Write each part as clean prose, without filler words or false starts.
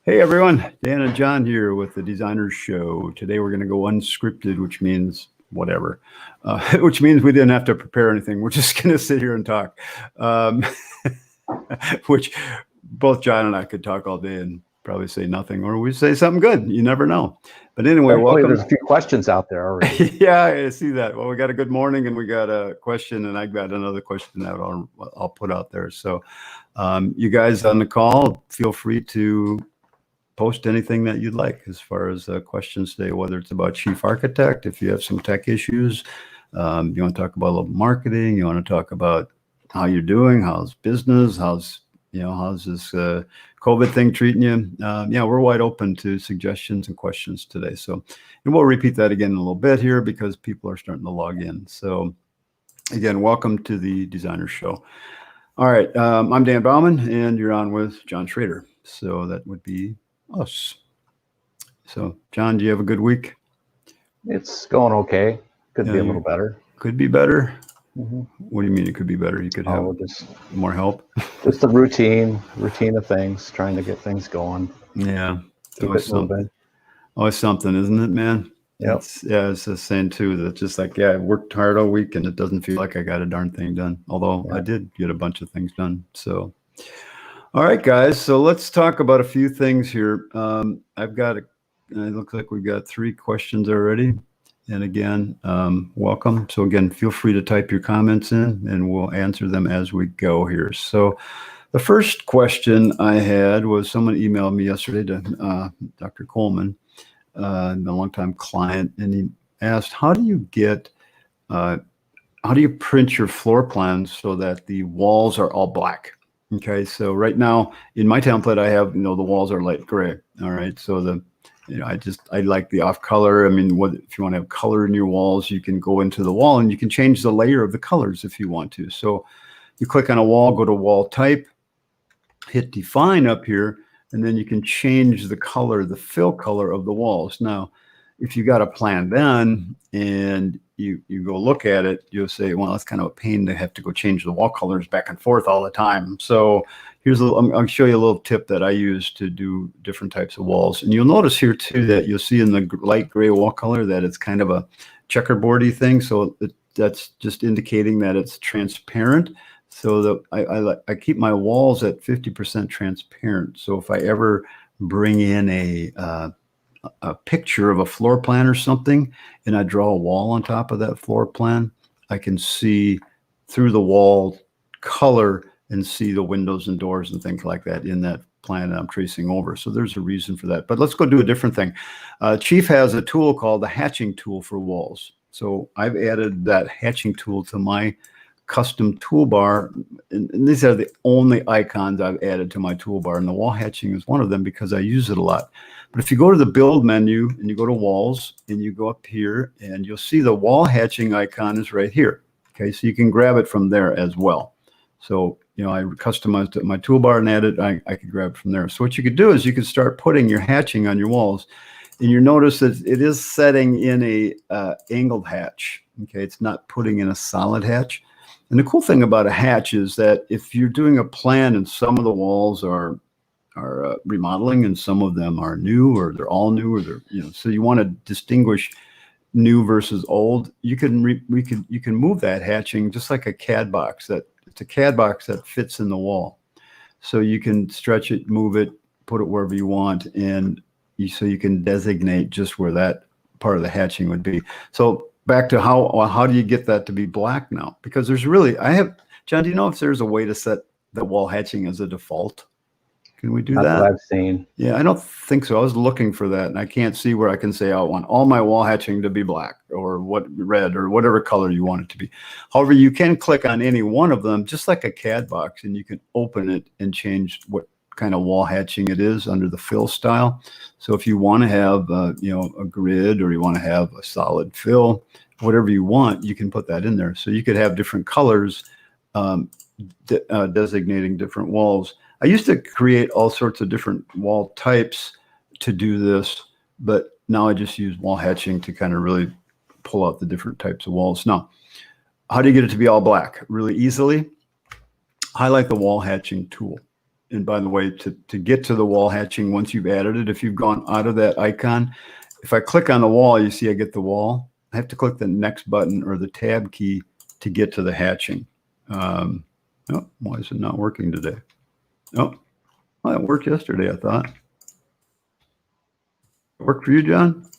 Hey everyone, Dan and John here with the Designers Show. Today we're going to go unscripted, which means whatever, which means we didn't have to prepare anything. We're just going to sit here and talk, which both John and I could talk all day and probably say nothing, or we say something good. You never know. But anyway, welcome. There's a few questions out there already. Yeah, I see that. Well, we got a good morning and we got a question, and I got another question that I'll put out there. So you guys on the call, feel free to post anything that you'd like as far as questions today, whether it's about chief architect, if you have some tech issues, you want to talk about a little marketing, you want to talk about how you're doing, how's business, how's this COVID thing treating you? Yeah, we're wide open to suggestions and questions today. So, and we'll repeat that again in a little bit here because people are starting to log in. So again, welcome to the Designer Show. All right, I'm Dan Baumann and you're on with John Schrader. So that would be us. So, John, do you have a good week? It's going okay. Could be a little better. Could be better. Mm-hmm. What do you mean it could be better? You could have just more help. Just the routine of things, trying to get things going. Yeah, keep it moving. Always something, isn't it, man? Yep. It's the same too. That just like, yeah, I worked hard all week and it doesn't feel like I got a darn thing done. Although I did get a bunch of things done. So. All right, guys. So let's talk about a few things here. I've got, it looks like we've got 3 questions already. And again, welcome. So again, feel free to type your comments in and we'll answer them as we go here. So the first question I had was someone emailed me yesterday to Dr. Coleman, a longtime client, and he asked, how do you print your floor plans so that the walls are all black? Okay, so right now in my template, I have, the walls are light gray. All right, so I like the off color. I mean, if you want to have color in your walls, you can go into the wall and you can change the layer of the colors if you want to. So you click on a wall, go to wall type, hit define up here, and then you can change the color, the fill color of the walls. Now, if you got a plan done and you go look at it, you'll say, well, it's kind of a pain to have to go change the wall colors back and forth all the time. So here's I'll show you a little tip that I use to do different types of walls. And you'll notice here too that you'll see in the light gray wall color that it's kind of a checkerboardy thing. So that's just indicating that it's transparent. So that I keep my walls at 50% transparent. So if I ever bring in a picture of a floor plan or something, and I draw a wall on top of that floor plan, I can see through the wall color and see the windows and doors and things like that in that plan that I'm tracing over. So there's a reason for that. But let's go do a different thing. Chief has a tool called the hatching tool for walls. So I've added that hatching tool to my custom toolbar, and these are the only icons I've added to my toolbar, and the wall hatching is one of them because I use it a lot. But if you go to the build menu and you go to walls and you go up here, and you'll see the wall hatching icon is right here. Okay, so you can grab it from there as well. So I customized it in my toolbar and added I could grab it from there. So what you could do is you could start putting your hatching on your walls, and you notice that it is setting in a angled hatch. Okay, it's not putting in a solid hatch. And the cool thing about a hatch is that if you're doing a plan and some of the walls are remodeling and some of them are new, or they're all new, or they're so you want to distinguish new versus old, you can move that hatching just like a CAD box. It's a CAD box that fits in the wall, so you can stretch it, move it, put it wherever you want, and so you can designate just where that part of the hatching would be. So back to how do you get that to be black now? Because there's really, John, do you know if there's a way to set the wall hatching as a default? Can we do that? That's what I've seen. Yeah, I don't think so. I was looking for that, and I can't see where I can say I want all my wall hatching to be black or red or whatever color you want it to be. However, you can click on any one of them, just like a CAD box, and you can open it and change what kind of wall hatching it is under the fill style. So if you want to have a grid, or you want to have a solid fill, whatever you want, you can put that in there. So you could have different colors designating different walls. I used to create all sorts of different wall types to do this, but now I just use wall hatching to kind of really pull out the different types of walls. Now, how do you get it to be all black? Really easily, highlight the wall hatching tool. and by the way, to get to the wall hatching, once you've added it, if you've gone out of that icon, if I click on the wall, you see I get the wall. I have to click the next button or the tab key to get to the hatching. Oh, why is it not working today? Oh, well, it worked yesterday, I thought. Work for you, John?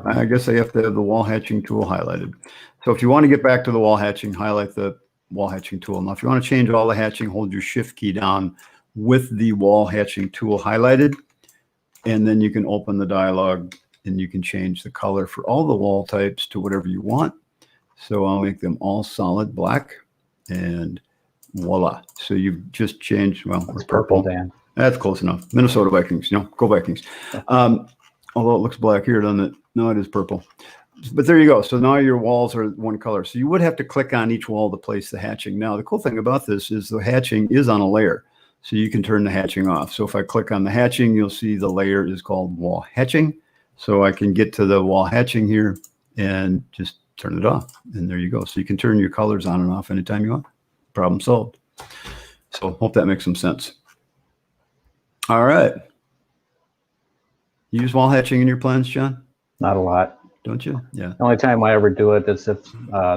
I guess I have to have the wall hatching tool highlighted. So if you want to get back to the wall hatching, highlight the wall hatching tool. Now, if you want to change all the hatching, hold your shift key down with the wall hatching tool highlighted, and then you can open the dialog and you can change the color for all the wall types to whatever you want. So I'll make them all solid black, and voila. So you've just changed, well, It's purple, Dan. That's close enough. Minnesota Vikings, go Vikings. Although it looks black here, doesn't it? No, it is purple. But there you go. So now your walls are one color. So you would have to click on each wall to place the hatching. Now, the cool thing about this is the hatching is on a layer. So you can turn the hatching off. So if I click on the hatching, you'll see the layer is called wall hatching. So I can get to the wall hatching here and just turn it off. And there you go. So you can turn your colors on and off anytime you want. Problem solved. So hope that makes some sense. All right. You use wall hatching in your plans, John? Not a lot. Don't you? Yeah. The only time I ever do it is if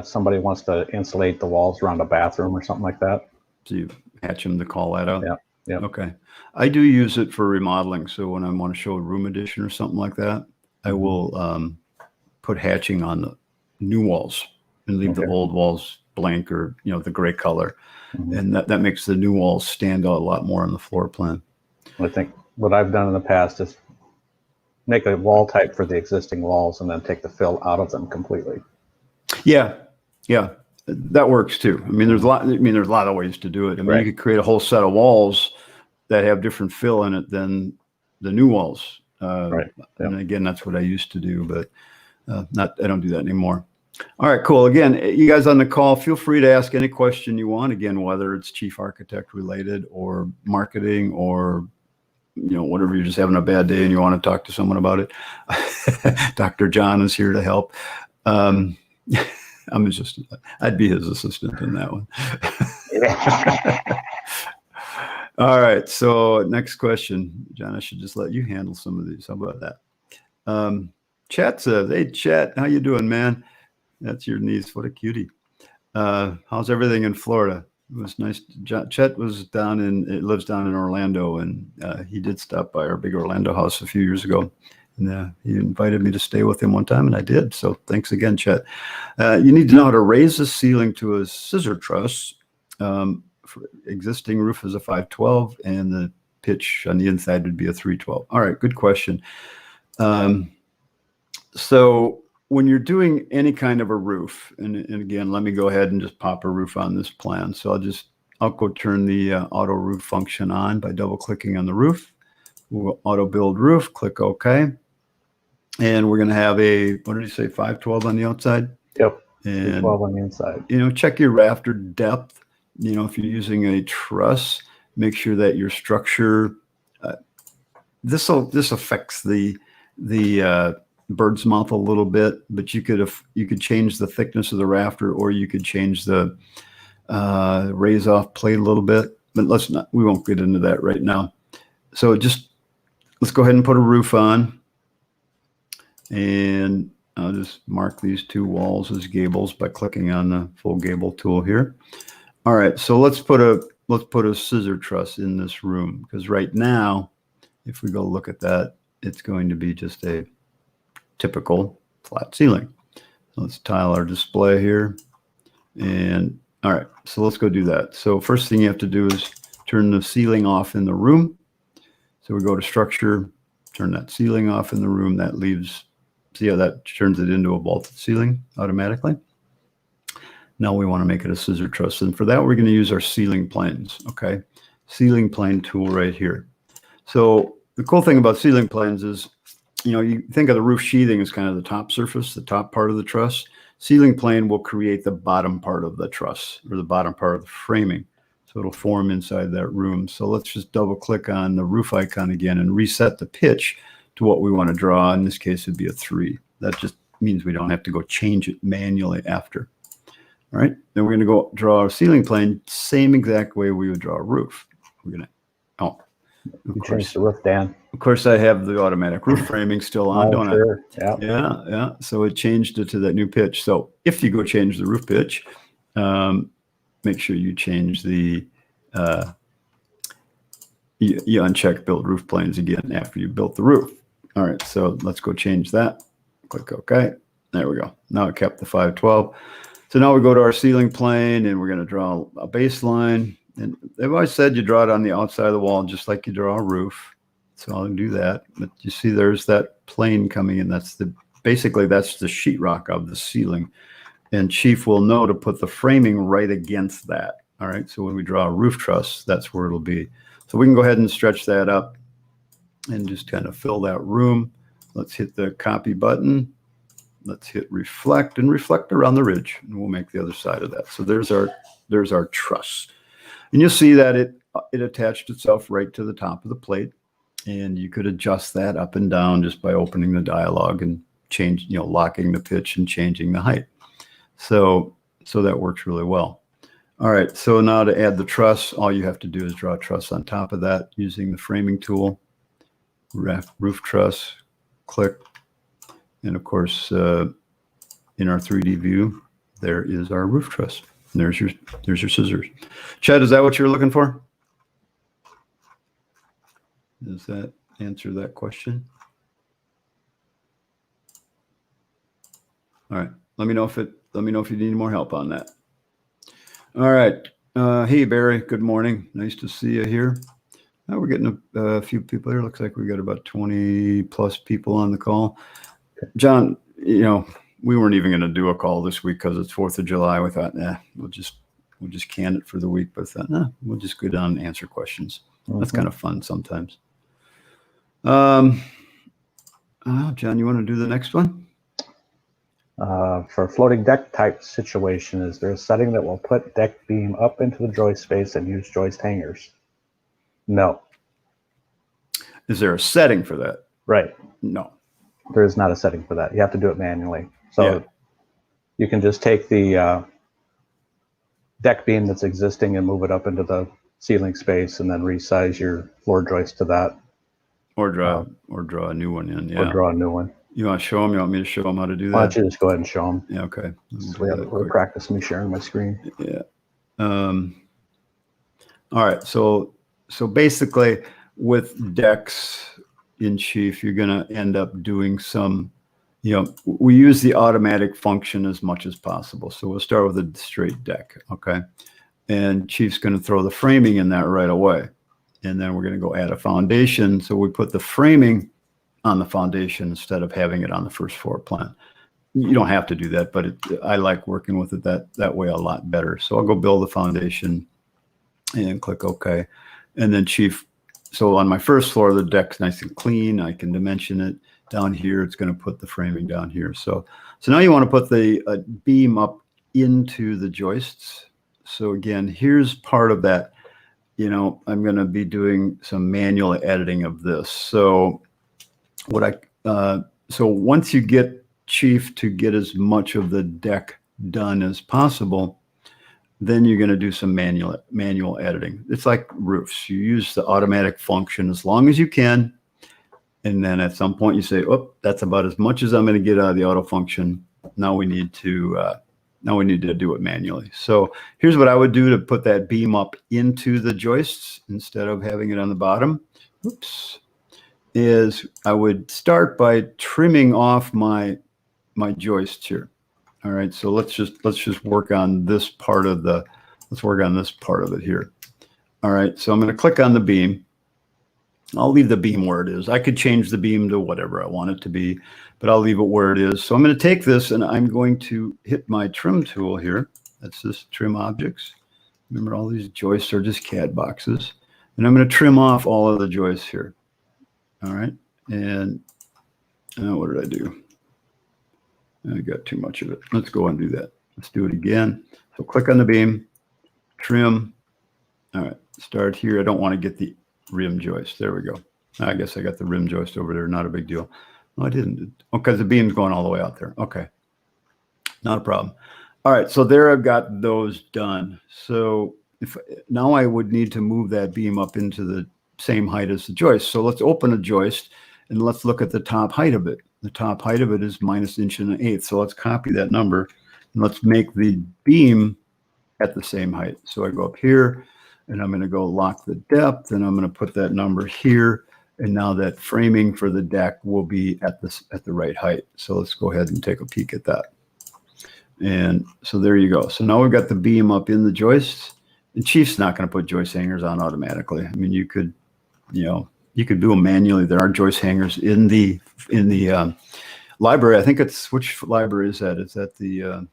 somebody wants to insulate the walls around a bathroom or something like that. So you hatch them to call that out? Yeah. Yeah. Okay. I do use it for remodeling. So when I want to show a room addition or something like that, I will put hatching on the new walls and leave the old walls blank or, the gray color. And that makes the new walls stand out a lot more on the floor plan. I think what I've done in the past is make a wall type for the existing walls and then take the fill out of them completely. Yeah. Yeah. That works too. I mean, there's a lot of ways to do it. I mean, you could create a whole set of walls that have different fill in it than the new walls. Right. Yeah. And again, that's what I used to do, but I don't do that anymore. All right, cool. Again, you guys on the call, feel free to ask any question you want. Again, whether it's chief architect related or marketing or whatever, you're just having a bad day and you want to talk to someone about it. Dr. John is here to help. I'm I'd be his assistant in that one. All right. So next question, John, I should just let you handle some of these. How about that? Chat says, hey, Chat, how you doing, man? That's your niece. What a cutie. How's everything in Florida? It was nice. Chet lives down in Orlando, and he did stop by our big Orlando house a few years ago. And he invited me to stay with him one time, and I did. So thanks again, Chet. You need to know how to raise the ceiling to a scissor truss. For existing roof is a 512, and the pitch on the inside would be a 312. All right, good question. So when you're doing any kind of a roof, and again, let me go ahead and just pop a roof on this plan. So I'll go turn the auto roof function on by double clicking on the roof. We'll auto build roof, click OK. And we're going to have what did you say, 512 on the outside? Yep. And 12 on the inside. Check your rafter depth. If you're using a truss, make sure that your structure, this affects the bird's mouth a little bit, but you could change the thickness of the rafter, or you could change the raise off plate a little bit, but we won't get into that right now. So let's go ahead and put a roof on, and I'll just mark these two walls as gables by clicking on the full gable tool here. All right, so let's put a scissor truss in this room, because right now, if we go look at that, it's going to be just a typical flat ceiling. So let's tile our display here. And all right, so let's go do that. So first thing you have to do is turn the ceiling off in the room. So we go to structure, turn that ceiling off in the room. That leaves, see how that turns it into a vaulted ceiling automatically. Now we want to make it a scissor truss. And for that, we're going to use our ceiling planes. Okay. Ceiling plane tool right here. So the cool thing about ceiling planes is, you think of the roof sheathing as kind of the top surface, the top part of the truss. Ceiling plane will create the bottom part of the truss, or the bottom part of the framing. So it'll form inside that room. So let's just double click on the roof icon again and reset the pitch to what we want to draw. In this case, it'd be a 3. That just means we don't have to go change it manually after. All right, then we're going to go draw our ceiling plane, same exact way we would draw a roof. we're gonna. Oh, You changed the roof, Dan. Of course, I have the automatic roof framing still on, Oh, don't sure. I? Yeah, yeah. So it changed it to that new pitch. So if you go change the roof pitch, make sure you change the you uncheck build roof planes again after you built the roof. All right, so let's go change that. Click OK. There we go. Now it kept the 512. So now we go to our ceiling plane and we're going to draw a baseline. And they've always said you draw it on the outside of the wall just like you draw a roof. So I'll do that. But you see there's that plane coming in. Basically that's the sheetrock of the ceiling. And Chief will know to put the framing right against that. All right, so when we draw a roof truss, that's where it'll be. So we can go ahead and stretch that up and just kind of fill that room. Let's hit the copy button. Let's hit reflect and reflect around the ridge, and we'll make the other side of that. So there's our truss. And you'll see that it attached itself right to the top of the plate. And you could adjust that up and down just by opening the dialog and locking the pitch and changing the height. So that works really well. All right, so now to add the truss, all you have to do is draw a truss on top of that using the framing tool. Roof truss, click. And of course, in our 3D view, there is our roof truss. And there's your scissors. Chad, is that what you're looking for? Does that answer that question? All right. Let me know if you need more help on that. All right. Hey, Barry. Good morning. Nice to see you here. Now we're getting a few people here. Looks like we got about 20 plus people on the call. John, we weren't even going to do a call this week because it's 4th of July. We thought, we'll just can it for the week. But I thought, we'll just go down and answer questions. That's kind of fun sometimes. John, you want to do the next one? For a floating deck type situation, is there a setting that will put deck beam up into the joist space and use joist hangers? No. Is there a setting for that? Right. No. There is not a setting for that. You have to do it manually. So you can just take the deck beam that's existing and move it up into the ceiling space and then resize your floor joist to that. Or draw a new one in. Yeah. Or draw a new one. You want to show them? You want me to show them how to do that? Why don't you just go ahead and show them? Yeah, okay. We'll practice me sharing my screen. Yeah. All right. So basically, with decks in Chief, you're going to end up doing some, we use the automatic function as much as possible. So we'll start with a straight deck, okay? And Chief's going to throw the framing in that right away. And then we're going to go add a foundation. So we put the framing on the foundation instead of having it on the first floor plan. You don't have to do that, but I like working with it that way a lot better. So I'll go build the foundation and click OK. And then Chief, so on my first floor, the deck's nice and clean. I can dimension it. Down here, it's going to put the framing down here. So now you want to put the beam up into the joists. So again, here's part of that. I'm going to be doing some manual editing of this. So so once you get Chief to get as much of the deck done as possible, then you're going to do some manual editing. It's like roofs. You use the automatic function as long as you can. And then at some point you say, oh, that's about as much as I'm going to get out of the auto function. Now we need to do it manually. So here's what I would do to put that beam up into the joists instead of having it on the bottom. Oops. Is I would start by trimming off my joists here. All right, so let's just work on this part of it here. All right, so I'm going to click on the beam. I'll leave the beam where it is. I could change the beam to whatever I want it to be, but I'll leave it where it is. So I'm going to take this and I'm going to hit my trim tool here. That's this trim objects. Remember, all these joists are just CAD boxes. And I'm going to trim off all of the joists here. All right, and what did I do? I got too much of it. Let's go and do that. Let's do it again. So click on the beam, trim. All right, start here. I don't want to get the rim joist. There we go. I guess I got the rim joist over there. Not a big deal. No, I didn't. Oh, because the beam's going all the way out there. Okay, not a problem. All right, so there I've got those done. So if now I would need to move that beam up into the same height as the joist. So let's open a joist and let's look at the top height of it. The top height of it is -1.1 So let's copy that number and let's make the beam at the same height. So I go up here and I'm going to go lock the depth and I'm going to put that number here. And now that framing for the deck will be at the right height. So let's go ahead and take a peek at that. And so there you go. So now we've got the beam up in the joist. And Chief's not going to put joist hangers on automatically. I mean, you could do them manually. There are joist hangers in the library. I think it's, which library is that? Is that the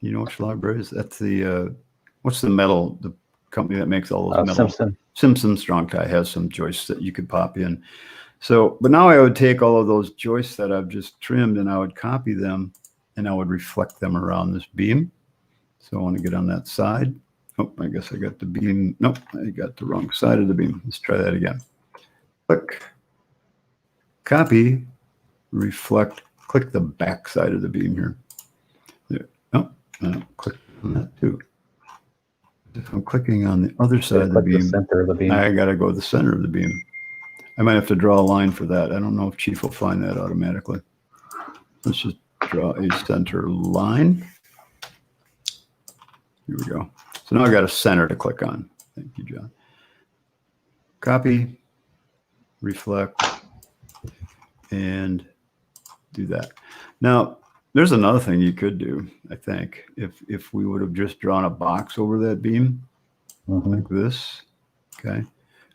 you know which library is that? The what's the metal? The company that makes all those metal. Simpson Strong Tie has some joists that you could pop in. So, but now I would take all of those joists that I've just trimmed and I would copy them and I would reflect them around this beam. So I want to get on that side. Oh, I guess I got the beam. Nope, I got the wrong side of the beam. Let's try that again. Click, copy, reflect, click the back side of the beam here. There. Oh, click on that too. If I'm clicking on the other side of the beam, center of the beam, I got to go to the center of the beam. I might have to draw a line for that. I don't know if Chief will find that automatically. Let's just draw a center line. Here we go. So now I got a center to click on. Thank you, John. Copy, reflect, and do that. Now, there's another thing you could do, I think, if we would have just drawn a box over that beam, like this, okay?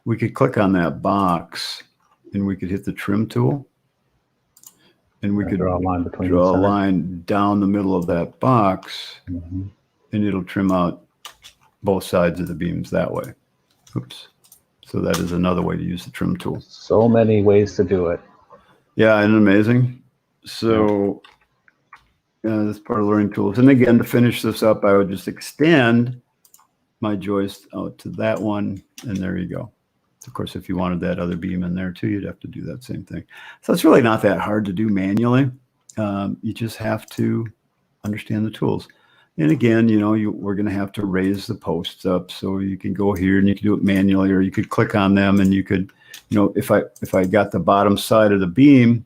We could click on that box, and we could hit the trim tool, and we could draw a line down the middle of that box, and it'll trim out both sides of the beams that way. Oops. So that is another way to use the trim tool. So many ways to do it. Yeah, isn't it amazing? So that's part of learning tools. And again, to finish this up, I would just extend my joist out to that one, and there you go. Of course, if you wanted that other beam in there too, you'd have to do that same thing. So it's really not that hard to do manually. You just have to understand the tools. And again, we're going to have to raise the posts up. So you can go here and you can do it manually, or you could click on them and you could, if I got the bottom side of the beam,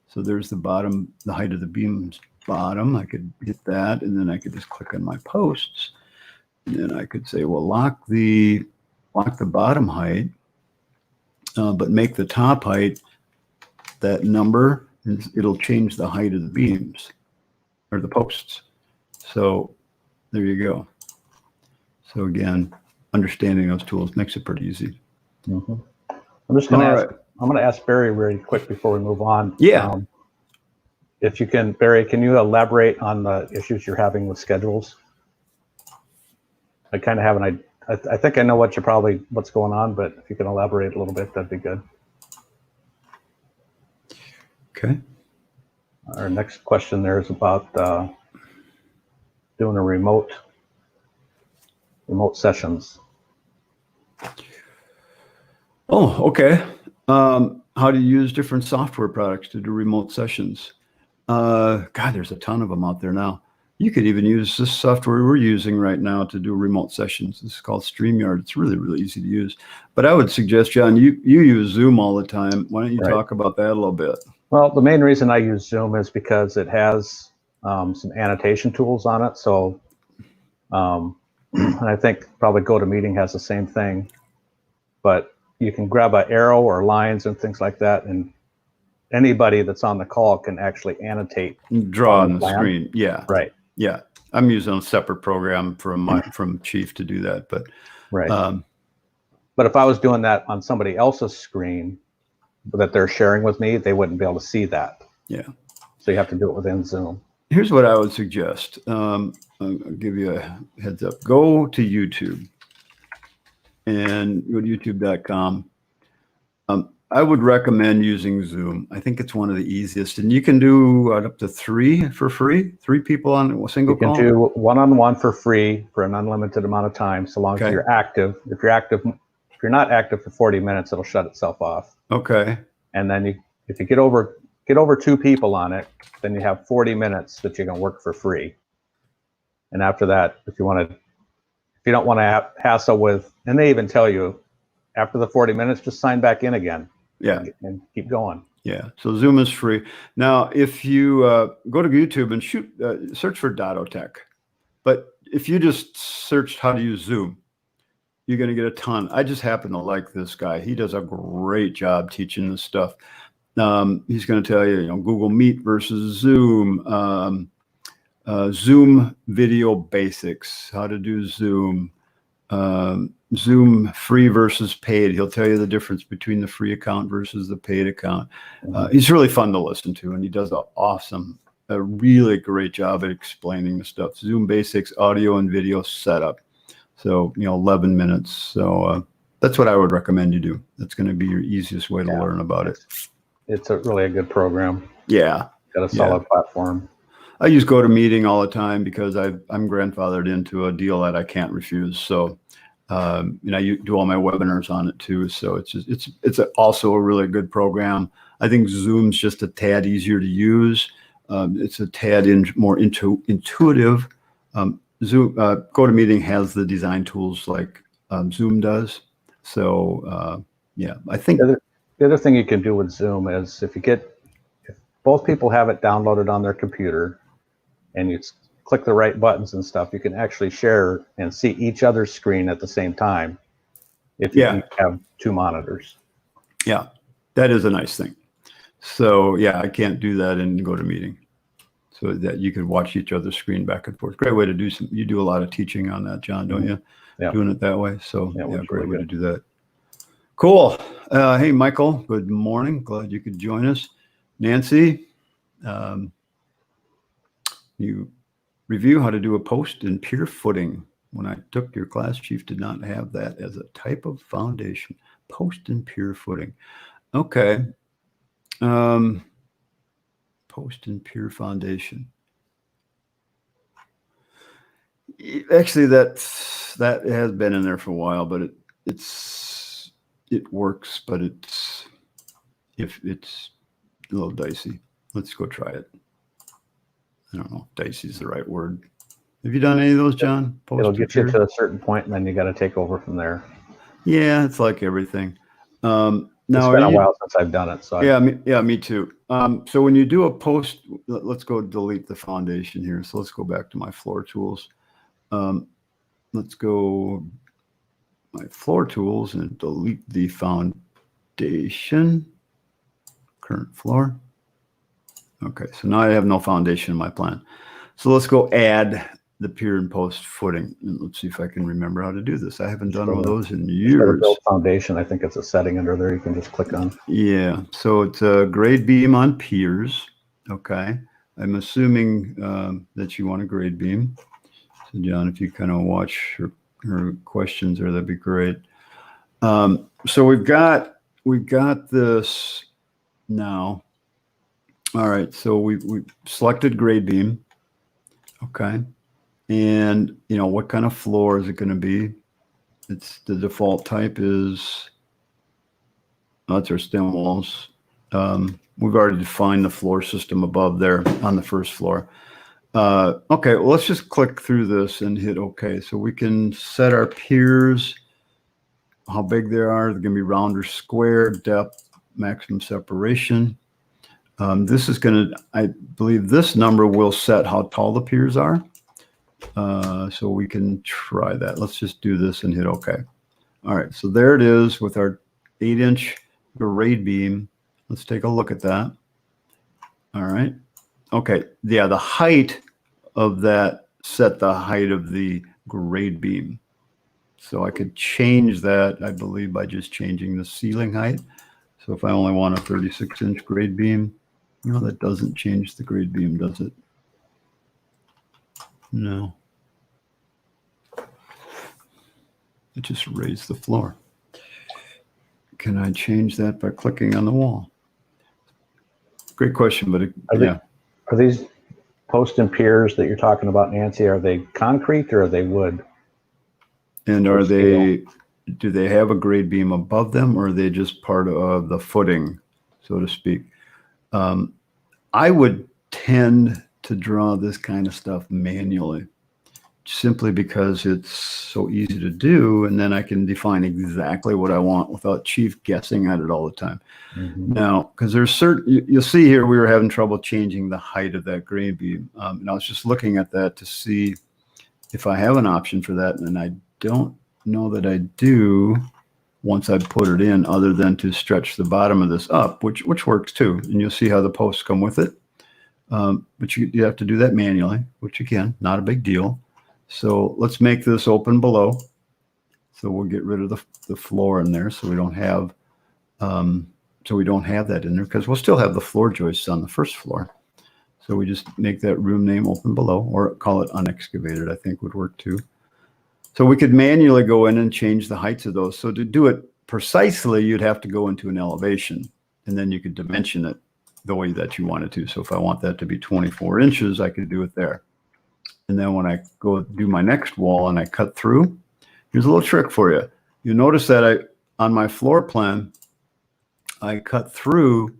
so there's the bottom, the height of the beam's bottom, I could hit that, and then I could just click on my posts. And then I could say, well, lock the bottom height, but make the top height that number, and it'll change the height of the beams or the posts. So there you go. So again, understanding those tools makes it pretty easy. I'm just going to I'm going to ask Barry really quick before we move on. Yeah. If you can, Barry, can you elaborate on the issues you're having with schedules? I kind of have an I think I know what's going on, but if you can elaborate a little bit, that'd be good. Okay. Our next question there is about doing a remote sessions. Oh, okay. How to use different software products to do remote sessions. God, there's a ton of them out there now. You could even use this software we're using right now to do remote sessions. This is called StreamYard. It's really, really easy to use. But I would suggest, John, you use Zoom all the time. Why don't you talk about that a little bit? Well, the main reason I use Zoom is because it has some annotation tools on it. So, and I think probably GoToMeeting has the same thing. But you can grab an arrow or lines and things like that, and anybody that's on the call can actually annotate. Draw on the screen. Yeah. Right. Yeah. I'm using a separate program from Chief to do that. But but if I was doing that on somebody else's screen that they're sharing with me, they wouldn't be able to see that. Yeah. So you have to do it within Zoom. Here's what I would suggest. I'll give you a heads up. Go to YouTube and go to youtube.com. I would recommend using Zoom. I think it's one of the easiest, and you can do up to 3 for free. 3 people on a single call. You can do one-on-one for free for an unlimited amount of time, so long as you're active. If you're not active for 40 minutes, it'll shut itself off. Okay. And then if you get over 2 people on it, then you have 40 minutes that you can work for free. And after that, if you don't want to hassle with, and they even tell you after the 40 minutes, just sign back in again. Yeah. And keep going. Yeah. So Zoom is free. Now, if you go to YouTube and search for Dottotech, but if you just searched how to use Zoom, you're going to get a ton. I just happen to like this guy. He does a great job teaching this stuff. He's going to tell you, Google Meet versus Zoom, Zoom video basics, how to do Zoom, Zoom free versus paid. He'll tell you the difference between the free account versus the paid account. He's really fun to listen to, and he does a really great job at explaining the stuff. Zoom basics, audio and video setup. So, 11 minutes. So that's what I would recommend you do. That's going to be your easiest way to learn about it. It's really a good program. Yeah. Got a solid platform. I use GoToMeeting all the time because I'm grandfathered into a deal that I can't refuse. So, I do all my webinars on it too. So it's also a really good program. I think Zoom's just a tad easier to use. It's a tad more intuitive. Zoom GoToMeeting has the design tools like Zoom does. So I think the other thing you can do with Zoom is if both people have it downloaded on their computer and you click the right buttons and stuff, you can actually share and see each other's screen at the same time if you each have two monitors. Yeah, that is a nice thing. So I can't do that in GoToMeeting. So that you could watch each other's screen back and forth. Great way to do you do a lot of teaching on that, John, don't you? Yeah. Doing it that way. So great way to do that. Cool. Hey, Michael, good morning. Glad you could join us. Nancy, you review how to do a post in Pier footing. When I took your class, Chief did not have that as a type of foundation. Post in Pier footing. Okay. Post in Pier foundation. Actually, that has been in there for a while, but it works, but it's a little dicey. Let's go try it. I don't know if dicey is the right word. Have you done any of those, John? It'll get you to a certain point, and then you got to take over from there. Yeah, it's like everything. Now, it's been a while since I've done it. So me too. So when you do a post, let's go delete the foundation here. So let's go back to my floor tools. Let's go my floor tools and delete the foundation. Current floor. Okay, so now I have no foundation in my plan. So let's go add the Pier and post footing. And let's see if I can remember how to do this. I haven't done one of those in years. Build foundation. I think it's a setting under there you can just click on. Yeah, so it's a grade beam on piers. Okay, I'm assuming that you want a grade beam. So John, if you kind of watch her questions there, that'd be great. So we've got this now. All right, so we selected grade beam. Okay. And, what kind of floor is it going to be? It's the default type is, that's our stem walls. We've already defined the floor system above there on the first floor. Okay, well, let's just click through this and hit OK. So we can set our piers, how big they are. They're going to be round or square, depth, maximum separation. This is going to, I believe this number will set how tall the piers are. So we can try that. Let's just do this and hit OK. All right, so there it is with our 8-inch grade beam. Let's take a look at that. All right. Okay, yeah, the height of that set the height of the grade beam. So I could change that, I believe, by just changing the ceiling height. So if I only want a 36-inch grade beam, that doesn't change the grade beam, does it? No. It just raised the floor. Can I change that by clicking on the wall? Great question, but Are these post and piers that you're talking about, Nancy, are they concrete or are they wood? And do they have a grade beam above them, or are they just part of the footing, so to speak? I would tend to draw this kind of stuff manually. simply because it's so easy to do. And then I can define exactly what I want without Chief guessing at it all the time. Now, because there's certain, you'll see here, we were having trouble changing the height of that gray beam. And I was just looking at that to see if I have an option for that. And I don't know that I do once I put it in, other than to stretch the bottom of this up, which works too. And you'll see how the posts come with it. But you have to do that manually, which again, not a big deal. So let's make this open below. So we'll get rid of the floor in there, so we don't have that in there, because we'll still have the floor joists on the first floor. So we just make that room name open below, or call it unexcavated, I think would work too. So we could manually go in and change the heights of those. So to do it precisely, you'd have to go into an elevation, and then you could dimension it the way that you wanted to. So if I want that to be 24 inches, I could do it there. And then when I go do my next wall and I cut through, here's a little trick for you. You notice that on my floor plan, I cut through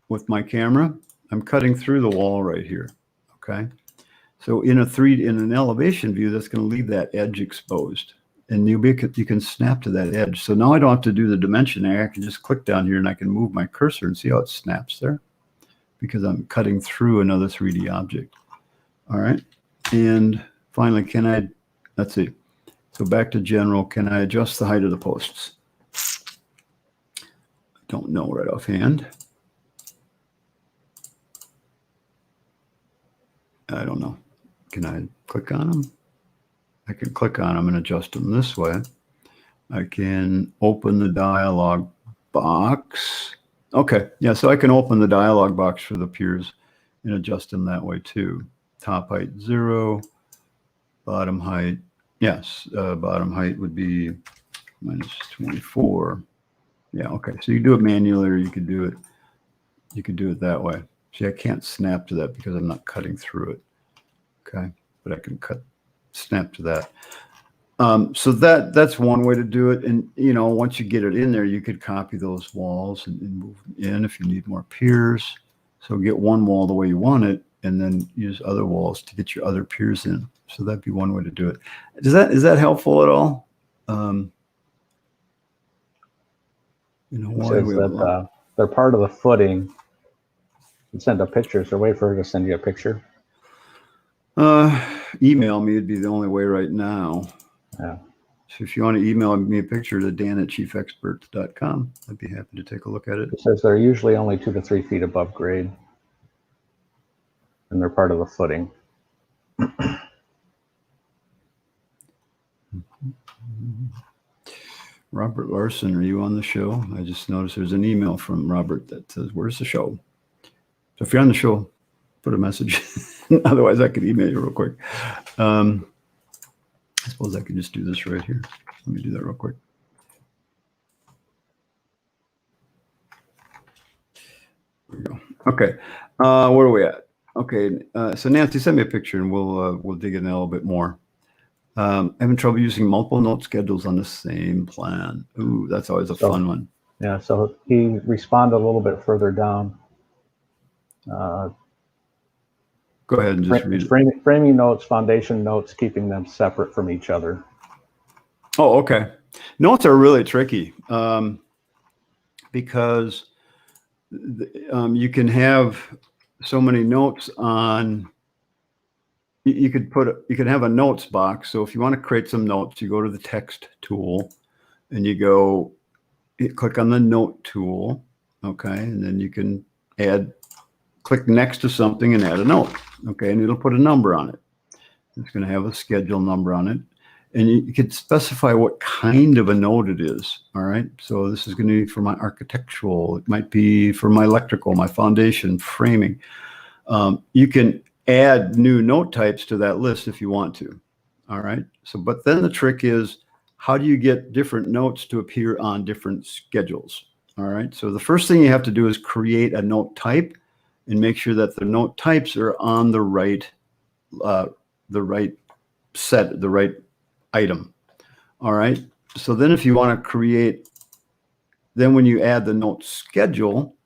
with my camera. I'm cutting through the wall right here. Okay. So in an elevation view, that's going to leave that edge exposed, and you can snap to that edge. So now I don't have to do the dimensioning. I can just click down here and I can move my cursor and see how it snaps there, because I'm cutting through another 3D object. All right. And finally, let's see. So back to general, can I adjust the height of the posts? I don't know right offhand. I don't know. Can I click on them? I can click on them and adjust them this way. I can open the dialog box. Okay, yeah, so I can open the dialog box for the piers and adjust them that way too. Top height 0, bottom height, yes, bottom height would be -24. Yeah, okay, so you do it manually, or you could do it that way. See, I can't snap to that because I'm not cutting through it. Okay, but I can snap to that. So that's one way to do it. And once you get it in there, you could copy those walls and move them in if you need more piers. So get one wall the way you want it, and then use other walls to get your other piers in. So that'd be one way to do it. Is that helpful at all? Why they're part of the footing. You send a picture. So wait for her to send you a picture. Email me would be the only way right now. Yeah. So if you want to email me a picture to dan@chiefexpert.com, I'd be happy to take a look at it. It says they're usually only 2 to 3 feet above grade, and they're part of the footing. Robert Larson, are you on the show? I just noticed there's an email from Robert that says, "Where's the show?" So if you're on the show, put a message. Otherwise, I could email you real quick. I suppose I could just do this right here. Let me do that real quick. There we go. Okay. Where are we at? Okay. So Nancy, send me a picture and we'll dig in a little bit more. Having trouble using multiple note schedules on the same plan. Ooh, that's always a fun one. Yeah. So he responded a little bit further down. Go ahead and just read it. Framing notes, foundation notes, keeping them separate from each other. Oh, okay. Notes are really tricky because you can have so many notes on. You could have a notes box. So if you want to create some notes, you go to the text tool, and you click on the note tool, okay, and then you can click next to something and add a note, okay, and it'll put a number on it. It's going to have a schedule number on it, and you could specify what kind of a note it is. All right, so this is going to be for my architectural. It might be for my electrical, my foundation, framing. You can add new note types to that list if you want to. All right, so but then the trick is, how do you get different notes to appear on different schedules? All right, so the first thing you have to do is create a note type and make sure that the note types are on the right set, the right item. All right, so then if you want to create, then when you add the note schedule,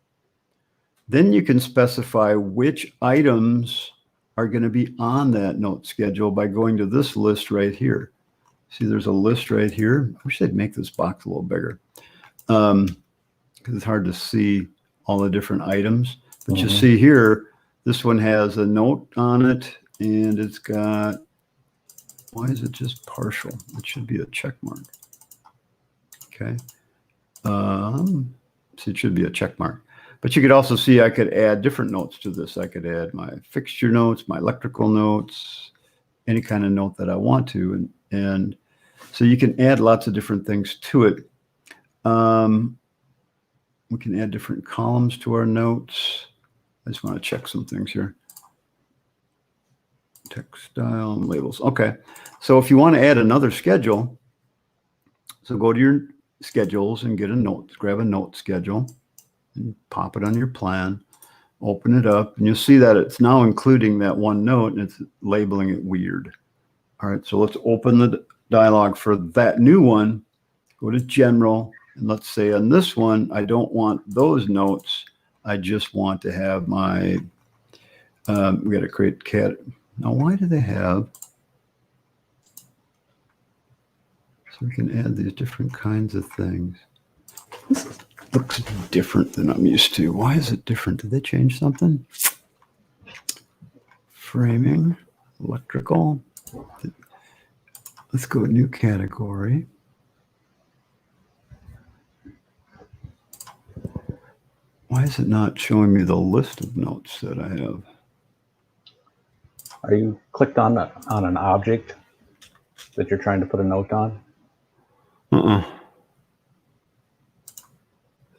then you can specify which items are going to be on that note schedule by going to this list right here. See, there's a list right here. I wish they'd make this box a little bigger, because it's hard to see all the different items. But you see here, this one has a note on it, and it's got, why is it just partial? It should be a check mark. Okay. So it should be a check mark. But you could also see I could add different notes to this. I could add my fixture notes, my electrical notes, any kind of note that I want to. And so you can add lots of different things to it. We can add different columns to our notes. I just want to check some things here. Text style and labels. Okay. So if you want to add another schedule, so go to your schedules and get a note, grab a note schedule and pop it on your plan, open it up, and you'll see that it's now including that one note and it's labeling it weird. All right. So let's open the dialog for that new one. Go to general. And let's say on this one, I don't want those notes. I just want to have my, we got to create cat. Now, why do they have, so we can add these different kinds of things. This looks different than I'm used to. Why is it different? Did they change something? Framing, electrical. Let's go new category. Why is it not showing me the list of notes that I have? Are you clicked on an object that you're trying to put a note on? So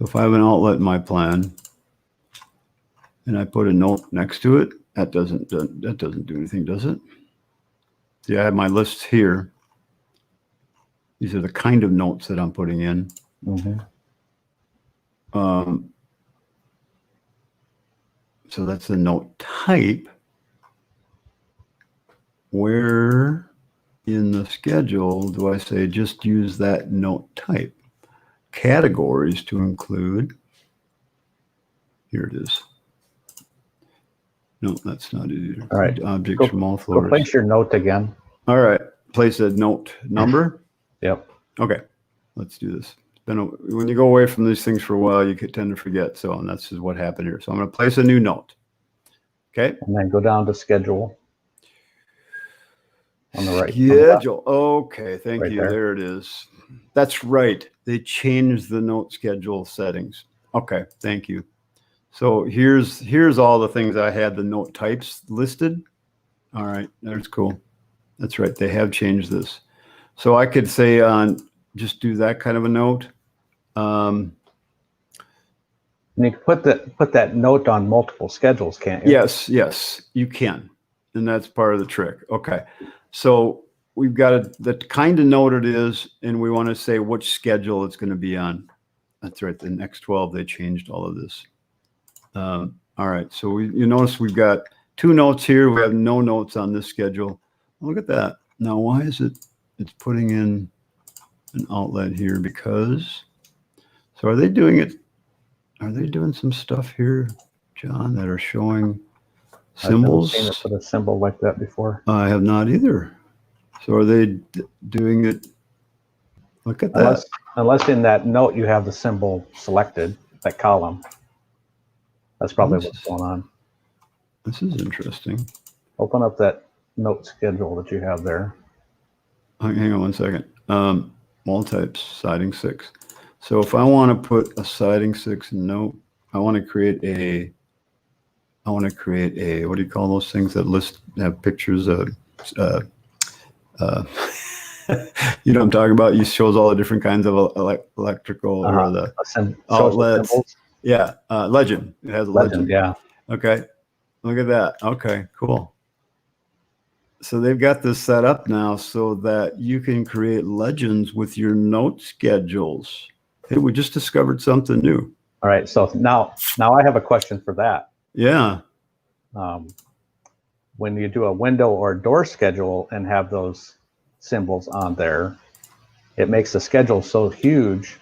if I have an outlet in my plan and I put a note next to it, that doesn't do anything, does it? See, I have my lists here. These are the kind of notes that I'm putting in. So that's the note type. Where in the schedule do I say just use that note type? Categories to include. Here it is. No, that's not it either. All right. Objects from all floors. Go place your note again. All right. Place a note number. Yep. Okay. Let's do this. When you go away from these things for a while, you could tend to forget. So, and that's just what happened here. So I'm going to place a new note. Okay. And then go down to schedule. On the right. Schedule. Okay. Thank you. There. There it is. That's right. They changed the note schedule settings. Okay. Thank you. So here's all the things I had the note types listed. All right. That's cool. That's right. They have changed this. So I could say just do that kind of a note. And you can put that note on multiple schedules, can't you? Yes, you can. And that's part of the trick. Okay. So we've got the kind of note it is, and we want to say which schedule it's going to be on. That's right. The next 12, they changed all of this. All right. So you notice we've got 2 notes here. We have no notes on this schedule. Look at that. Now, why is it's putting in an outlet here? Because, so are they doing some stuff here, John, that are showing symbols? I've never seen it put a symbol like that before. I have not either. So are they doing it? Look at that. Unless in that note you have the symbol selected, that column. That's probably what's going on. This is interesting. Open up that note schedule that you have there. Hang on one second. Wall types, siding 6. So if I want to put a siding 6 note, I want to create a, what do you call those things that have pictures of, you know what I'm talking about? You shows all the different kinds of electrical or the outlets. Yeah, legend. It has a legend. Yeah. Okay, look at that. Okay, cool. So they've got this set up now so that you can create legends with your note schedules. Hey, we just discovered something new. All right, so now I have a question for that. Yeah. When you do a window or door schedule and have those symbols on there, it makes the schedule so huge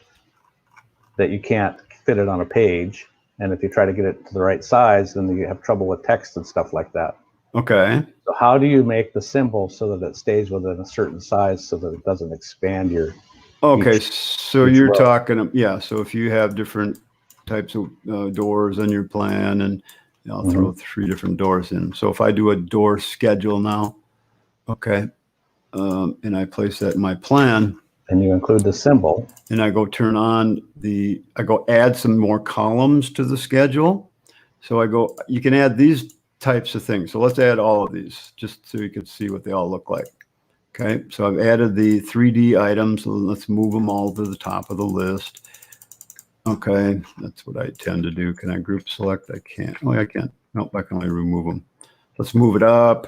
that you can't fit it on a page. And if you try to get it to the right size, then you have trouble with text and stuff like that. Okay. So how do you make the symbol so that it stays within a certain size so that it doesn't expand your Okay. each So each you're row? talking, yeah. So if you have different types of doors on your plan, and I'll throw 3 different doors in. So if I do a door schedule now, okay, and I place that in my plan, And you include the symbol. and I go turn on I go add some more columns to the schedule. So you can add these types of things. So let's add all of these just so you can see what they all look like. Okay, so I've added the 3D items. So let's move them all to the top of the list. Okay, that's what I tend to do. Can I group select? I can't. Oh, I can't. Nope, I can only remove them. Let's move it up.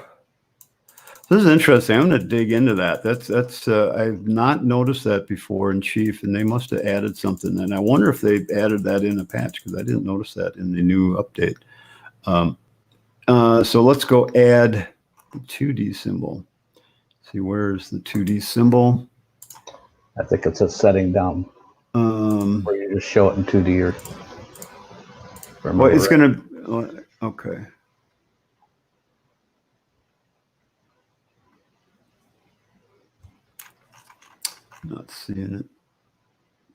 This is interesting. I'm going to dig into that. I've not noticed that before in Chief, and they must have added something. And I wonder if they've added that in a patch, because I didn't notice that in the new update. So let's go add the 2D symbol. See, where's the 2D symbol? I think it's a setting down where you just show it in 2D or Well, it's going to, okay. Not seeing it.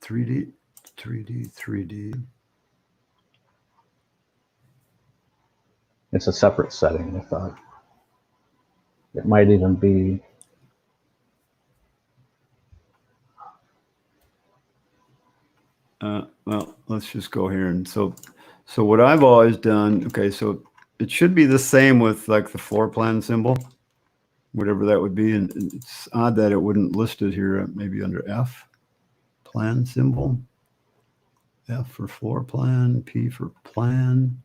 3D, 3D, 3D. It's a separate setting, I thought. It might even be well, let's just go here. And so what I've always done, okay, so it should be the same with like the floor plan symbol, whatever that would be. And it's odd that it wouldn't list it here, maybe under F, plan symbol. F for floor plan, P for plan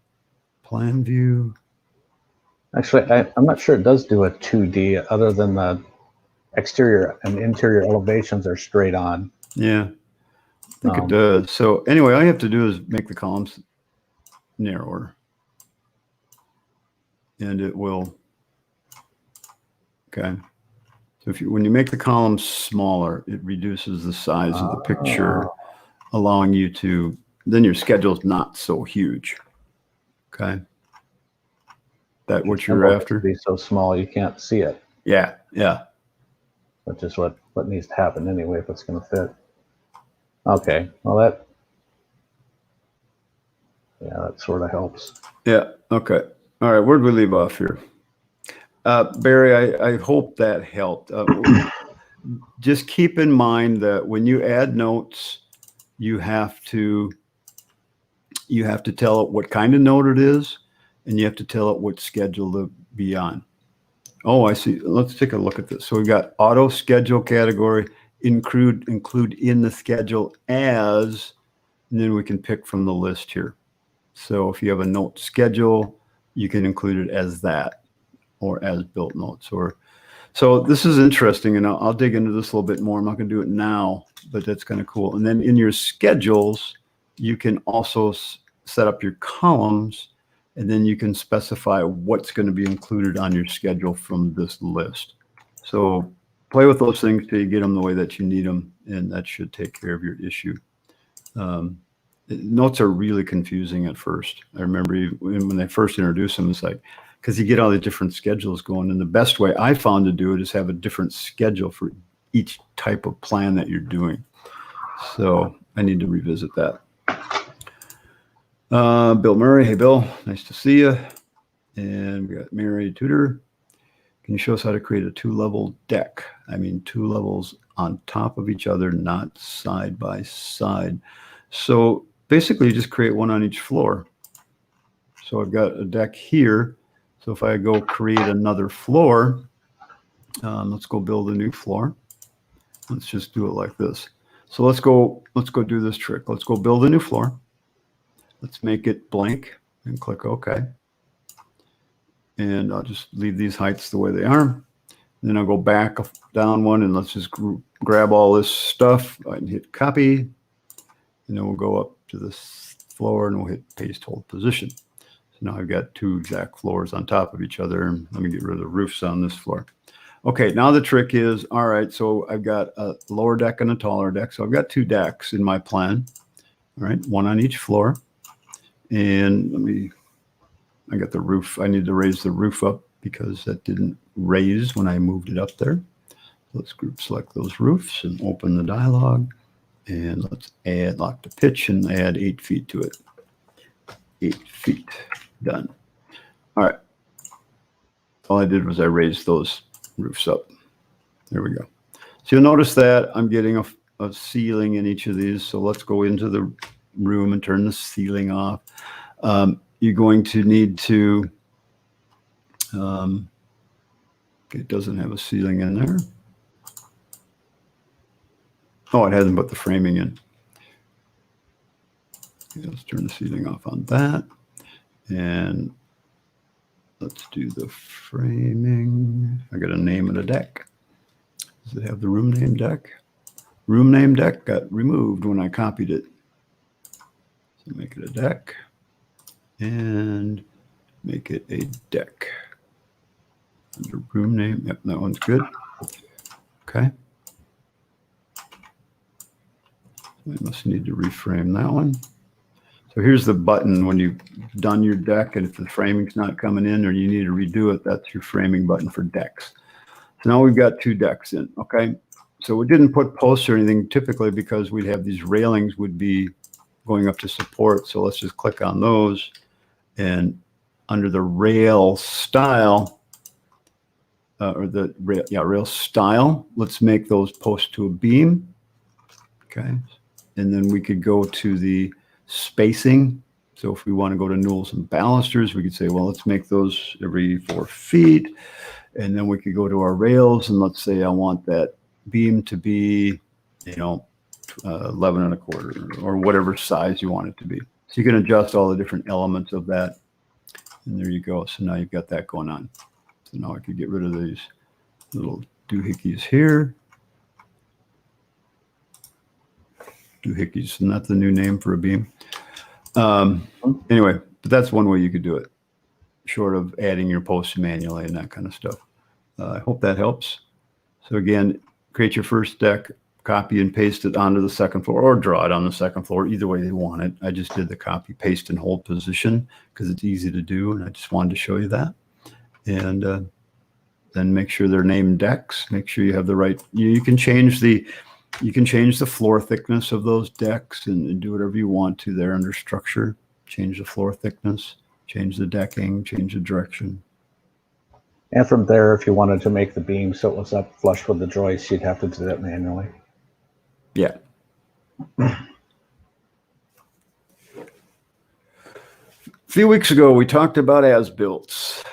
view. actually, I'm not sure it does do a 2D other than the exterior and interior elevations are straight on. Yeah, I think it does. So anyway, all you have to do is make the columns narrower, and it will. Okay. So when you make the columns smaller, it reduces the size of the picture, allowing you to, then your schedule's not so huge. Okay. That what you're after? Be so small you can't see it. Yeah. Yeah. Which is what needs to happen anyway if it's going to fit. Okay. Well, that sort of helps. Yeah. Okay. All right. Where'd we leave off here? Barry, I hope that helped. Just keep in mind that when you add notes, you have to tell it what kind of note it is, and you have to tell it what schedule to be on. Oh, I see. Let's take a look at this. So we've got auto schedule category, include in the schedule as, and then we can pick from the list here. So if you have a note schedule, you can include it as that, or as built notes. So this is interesting, and I'll dig into this a little bit more. I'm not going to do it now, but that's kind of cool. And then in your schedules, you can also set up your columns, and then you can specify what's going to be included on your schedule from this list. So play with those things till you get them the way that you need them, and that should take care of your issue. Notes are really confusing at first. I remember when they first introduced them, it's like, because you get all the different schedules going. And the best way I found to do it is have a different schedule for each type of plan that you're doing. So I need to revisit that. Bill Murray. Hey, Bill. Nice to see you. And we got Mary Tudor. Can you show us how to create a 2-level deck? I mean, 2 levels on top of each other, not side by side. So basically, you just create one on each floor. So I've got a deck here. So if I go create another floor, let's go build a new floor. Let's just do it like this. So let's go do this trick. Let's go build a new floor. Let's make it blank and click OK. And I'll just leave these heights the way they are. Then I'll go back down one, and let's just grab all this stuff and hit copy. And then we'll go up to this floor and we'll hit paste hold position. Now I've got 2 exact floors on top of each other. Let me get rid of the roofs on this floor. Okay, now the trick is, all right, so I've got a lower deck and a taller deck. So I've got 2 decks in my plan. All right, one on each floor. And I got the roof. I need to raise the roof up because that didn't raise when I moved it up there. Let's group select those roofs and open the dialog. And let's lock the pitch and add 8 feet to it. 8 feet. Done. All right. All I did was I raised those roofs up. There we go. So you'll notice that I'm getting a ceiling in each of these. So let's go into the room and turn the ceiling off. You're going to need to, it doesn't have a ceiling in there. Oh, it hasn't put the framing in. Okay, let's turn the ceiling off on that. And let's do the framing. I got a name of the deck. Does it have the room name deck? Room name deck got removed when I copied it. So make it a deck and make it a deck. Under room name, yep, that one's good. Okay. I must need to reframe that one. So here's the button when you've done your deck, and if the framing's not coming in or you need to redo it, that's your framing button for decks. So now we've got 2 decks in, okay? So we didn't put posts or anything typically because we'd have these railings would be going up to support. So let's just click on those, and under the rail style, or the rail style, let's make those posts to a beam, okay? And then we could go to the spacing. So if we want to go to newels and balusters, we could say, well, let's make those every 4 feet. And then we could go to our rails, and let's say I want that beam to be, 11 1/4 or whatever size you want it to be. So you can adjust all the different elements of that. And there you go. So now you've got that going on. So now I could get rid of these little doohickeys here. Doohickeys, isn't that the new name for a beam? Anyway, but that's one way you could do it, short of adding your posts manually and that kind of stuff. I hope that helps. So again, create your first deck, copy and paste it onto the second floor, or draw it on the second floor, either way you want it. I just did the copy, paste, and hold position because it's easy to do, and I just wanted to show you that. And then make sure they're named decks. Make sure you have the right, you can change the floor thickness of those decks and do whatever you want to there under structure. Change the floor thickness, change the decking, change the direction. And from there, if you wanted to make the beam so it was up flush with the joist, you'd have to do that manually. Yeah. A few weeks ago, we talked about as-builts.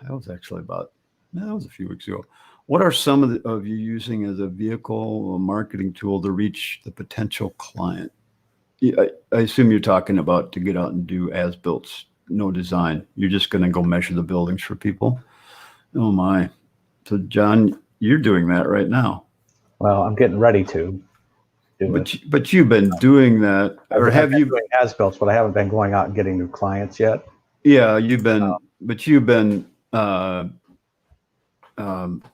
That was a few weeks ago. What are some of you using as a vehicle or marketing tool to reach the potential client? I assume you're talking about to get out and do as-builts, no design. You're just going to go measure the buildings for people. Oh my. So John, you're doing that right now. Well, I'm getting ready to do it. But you've been doing that, or have you? Doing as-builts, but I haven't been going out and getting new clients yet. Yeah, you've been, but you've been